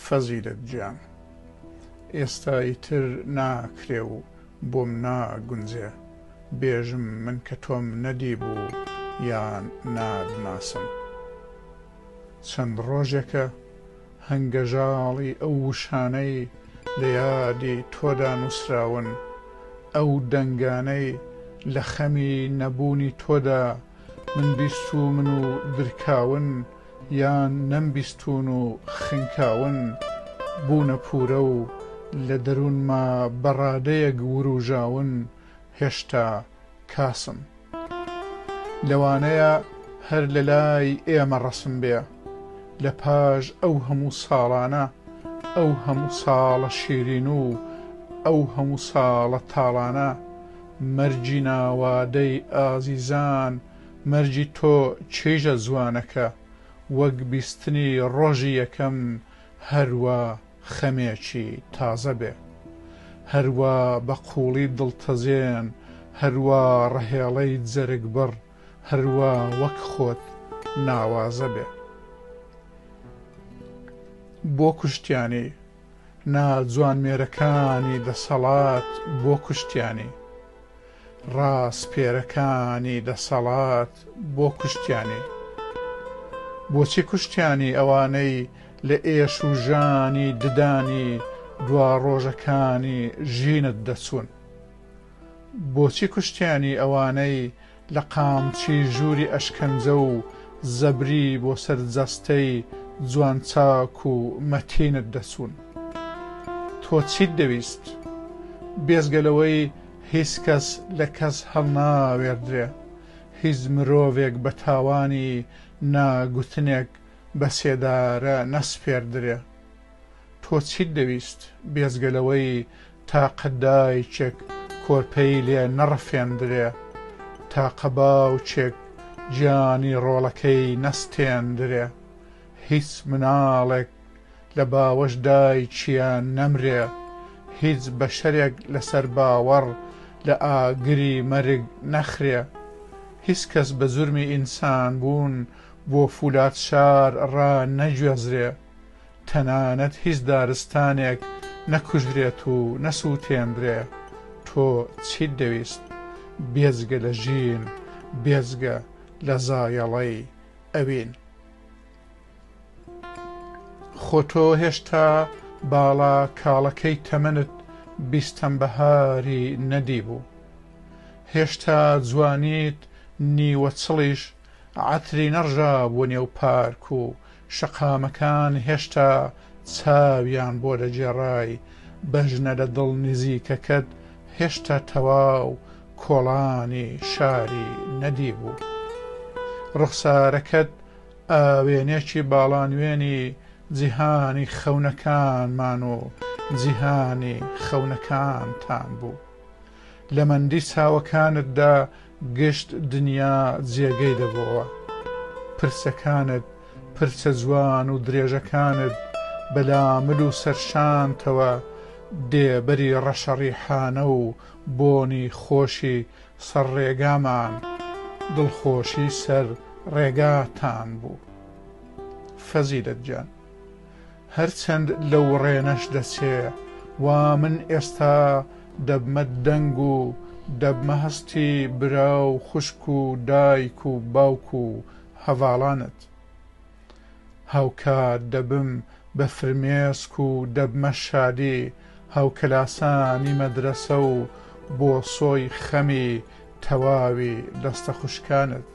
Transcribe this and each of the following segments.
فەزیلت گیان ئێستا ئیتر ناکرێ و بۆم ناگونجێ بێژم من کە تۆم نەدیبوو یان نادناسم چەند ڕۆژێکە هەنگەژاڵی ئەو وشانەی لە یادی تۆدا نووسراون ئەو دەنگانەی لە خەمی نەبوونی تۆدا من بیستومن و درکاون یان نەمبیستون و خنکاون بوونە پورە و لە دەروونما بەڕادەیەک وروژاون هێشتا کاسم لەوانەیە هەر لە لای ئێمە ڕەسم بێ لە پاش ئەو هەموو ساڵانە ئەو هەموو ساڵە شیرین و ئەو هەموو ساڵە تاڵانە مەرجی ناوادەی ئازیزان مەرجی تۆ چێژە جوانەکە وەک بیستنی ڕۆژی یەکەم هەروە خەمێکی تازە بێ هەروە بە قوڵی دڵتەزێن هەروە ڕەهێڵەی جەرگبڕ هەروە وەک خۆت ناوازە بێ بۆ کوشتیانی ناجوانمێرەکانی دەسەڵات بۆ کوشتیانی ڕاستپێرەکانی دەسەڵات بۆ کوشتیانی بۆچی کوشتیانی ئەوانەی لە ئێش و ژانی ددانی دوا ڕۆژەکانی ژینت دەچوون بۆچی کوشتیانی ئەوانەی لە قامچی ژووری ئەشکەنجە و زەبری بۆ سەرجەستەی جوان چاک و مەتینت دەچوون تۆ چیت دەویست بێزگەلەوەی هیچ کەس لە کەس هەڵناوێردرێ هیچ مرۆڤێک بە تاوانی ناگوتنێک بە سێدارە نەسپێردرێ تۆ چیت دەویست بێزگەلەوەی تاقە دایکێک کۆرپەی لێ نەڕەفێندرێ تاقە باوچێک گیانی ڕۆڵەکەی نەستێندرێ هیچ مناڵێک لە باوەش دایکیان نەمرێ هیچ بەشەرێک لەسەر باوەڕ لە ئاگری مەرگ نەخرێ هیچ کەس بە جورمی ئینسان بوون بۆ فولاد شار ڕا نەگوێزرێ تەنانەت هیچ دارستانێک نەکوژرێت و نەسووتێندرێ تۆ چیت دەویست بێجگە لە ژین بێجگە لە زایەڵەی ئەوین خۆ تۆ هێشتا باڵا کاڵەکەی تەمەنت بیستەم بەهاری نەدیبوو هێشتا جوانیت نیوە چڵیش عەتری نەڕژا بۆ نێو پارک و شەقامەکان هێشتا چاویان بۆ دەگێڕای بەژنە لە دڵ نزیکەکەت هێشتا تەواو کۆڵانی شاری نەدیبوو ڕوخسارەکەت ئاوێنێکی باڵانوێنی جیهانی خەونەکانمان و جیهانی خەونەکانتان بوو لە مەندی چاوەکانتدا گشت دنیا جێگەی دەبەوە پرسەکانت پرسە جوان و درێژەکانت بەلامل و سەرشانتەوە دێبەری ڕەشەڕیحانە و بۆنی خۆشی سەر ڕێگامان دڵخۆشی سەر ڕێگاتان بوو فەزیلت گیان هەرچەند لەو ڕێنەش دەچێ وا من ئێستا دەبمە دەنگ و دەبمە هەستی برا و خوشک و دایک و باوک و هەڤاڵانت هاوکات دەبم بە فرمێسک و دەبمە شادی هاوکلاسانی مەدرسە و بۆ سۆی خەمی تەواوی دەستە خوشکانت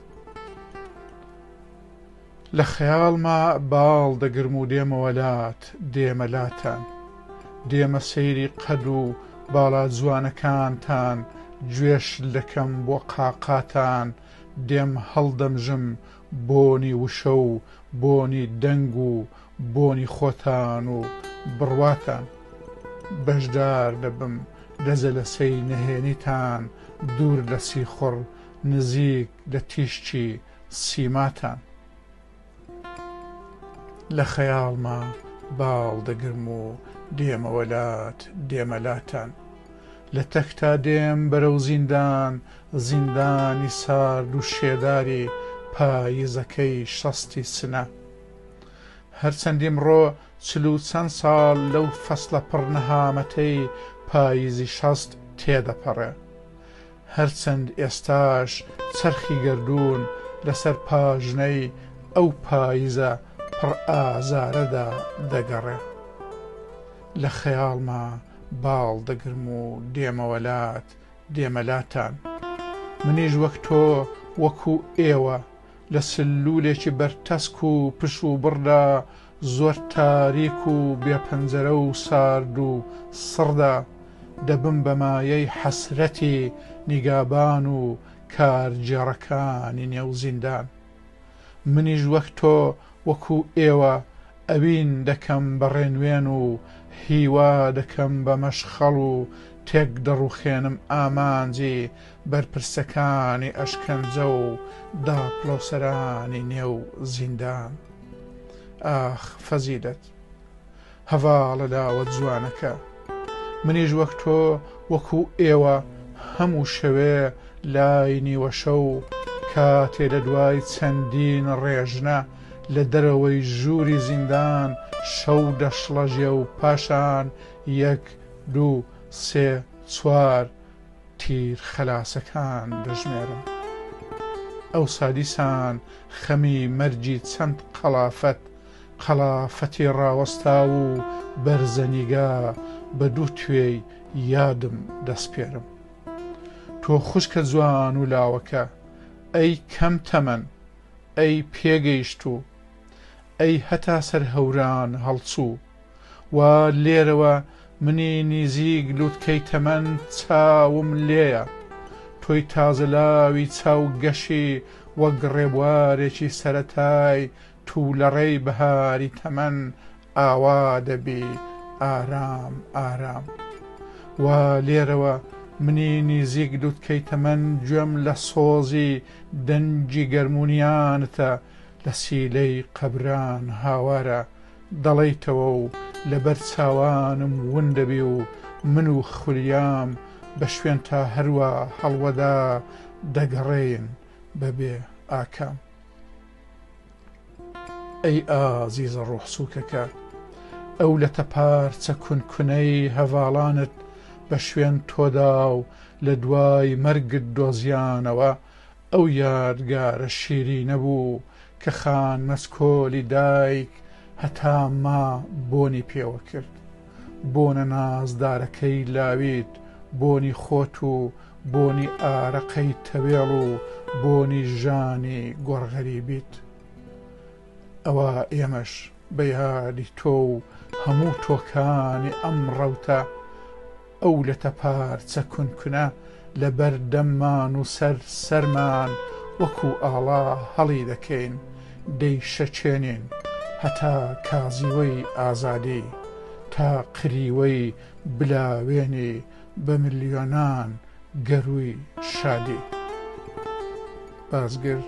لە خەیاڵما باڵ دەگرم و دێمەوەلات دێمەلاتان دێمە سەیری قەد و باڵا جوانەکانتان گوێش دەکەم بۆ قاقاتان دێم هەڵدەمژم بۆنی وشە و بۆنی دەنگ و بۆنی خۆتان و بڕواتان بەشدار دەبم لە جەلەسەی نەهێنیتان دوور لە سیخڕ نزیک لە تیشکی سیماتان لە خەیاڵما باڵ دەگرم و دێمەوەلات دێمەلاتان لە تەکتا دێم بەرەو زیندان زیندانی سارد و شێداری پاییزەکەی شەستی سنە هەرچەندی ئەمڕۆ 40 چەند ساڵ لەو فەسڵە پڕ نەهامەتەی پاییزی 60 تێدەپەڕێ، هەرچەند ئێستاش چەرخی گەردوون لەسەر پاژنەی ئەو پاییزە پڕ ئازارەدا دەگەڕێ. لە خەیاڵما باڵ دەگرم و دێمەوەلات دێمەلاتان، منیش وەک تۆ وەکو ئێوە لە سلولێکی بەرتەسک و پش و بڕدا زۆر تاریک و بێپەنجەرە و سارد و سڕدا دەبم بە مایەی حەسرەتی نیگابان و کارجێڕەکانی نێو زیندان. منیش وەک تۆ وەکو ئێوە ئەوین دەکەم بە ڕێنوێن و هیوا دەکەم بە مەشخەڵ و تێک دەڕوخێنم ئامانجی بەرپرسەکانی ئەشکەنجە و داپڵۆسەرانی نێو زیندان. ئاخ فەزیلەت هەڤاڵە لاوە جوانەکە، منیش وەک تۆ وەکو ئێوە هەموو شەوێ لای نیوە شەو کاتێ لە دوای چەندین ڕێژنە لە دەرەوەی ژووری زیندان شەو دەشڵەژێ و پاشان 1 2 3 4 تیر خەلاسەکان دەژمێرم. ئەو سادیسان خەمی مەرجی چەند قەلافەتی ڕاوەستا و بەرزەنیگا بە دوو توێی یادم دەسپێرم. تۆ خوشکە جوان و لاوەکە، ئەی کەم تەمەن، ئەی پێگەیشت و ئەی هەتا سەر هەوران هەڵچوو، وا لێرەوە منی نیزیک لووتکەی تەمەن چاوم لێیە، تۆی تازە لاوی چاو گەشی وەک ڕێبوارێکی سەرەتای توولەڕێی بەهاری تەمەن ئاوا دەبی ئارام ئارام. وا لێرەوە منی نزیک لووتکەی تەمەن گوێم لە سۆزی دەنجی گەرمونیانتە، لە سیلەی قەبران هاوارە دەڵێیتەوە و لەبەر چاوانم ون دەبی و من و خولیام بە شوێن تا هەروە هەڵوەدا دەگەڕێین بەبێ ئاکام. ئەی ئازیزە ڕوحسووکەکە، ئەو لە تەپارچە کونکونەی هەڤاڵانت بە شوێن تۆدا و لە دوای مەرگت دۆزیانەوە ئەو یادگارە شیری نەبوو کە خان مەسکۆلی دایک هەتا ما بۆنی پێوە کرد. بۆنە نازدارەکەی لاویت، بۆنی خۆت و بۆنی ئارەقەی تەوێڵ و بۆنی ژانی گۆڕغەریبیت. ئەوە ئێمەش بە یادی تۆ و هەموو تۆکانی ئەم ڕەوتە، ئەو لە تەپارچە کونکونە لە بەردەممان و سەرمان وەکو ئاڵا هەڵی دەکەین، دەی شەچێنین هەتا کازیوەی ئازادی، تا قریوەی بلاوێنی بە ملیۆنان گەروی شادی. بازگر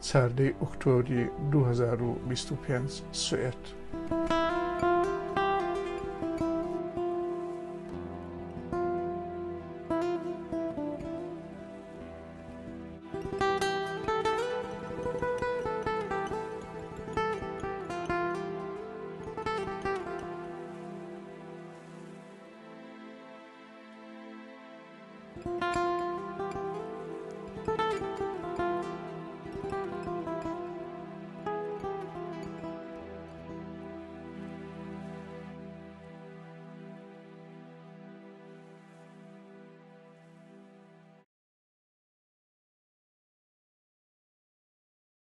4 ئۆکتۆبری 2025 سوێت.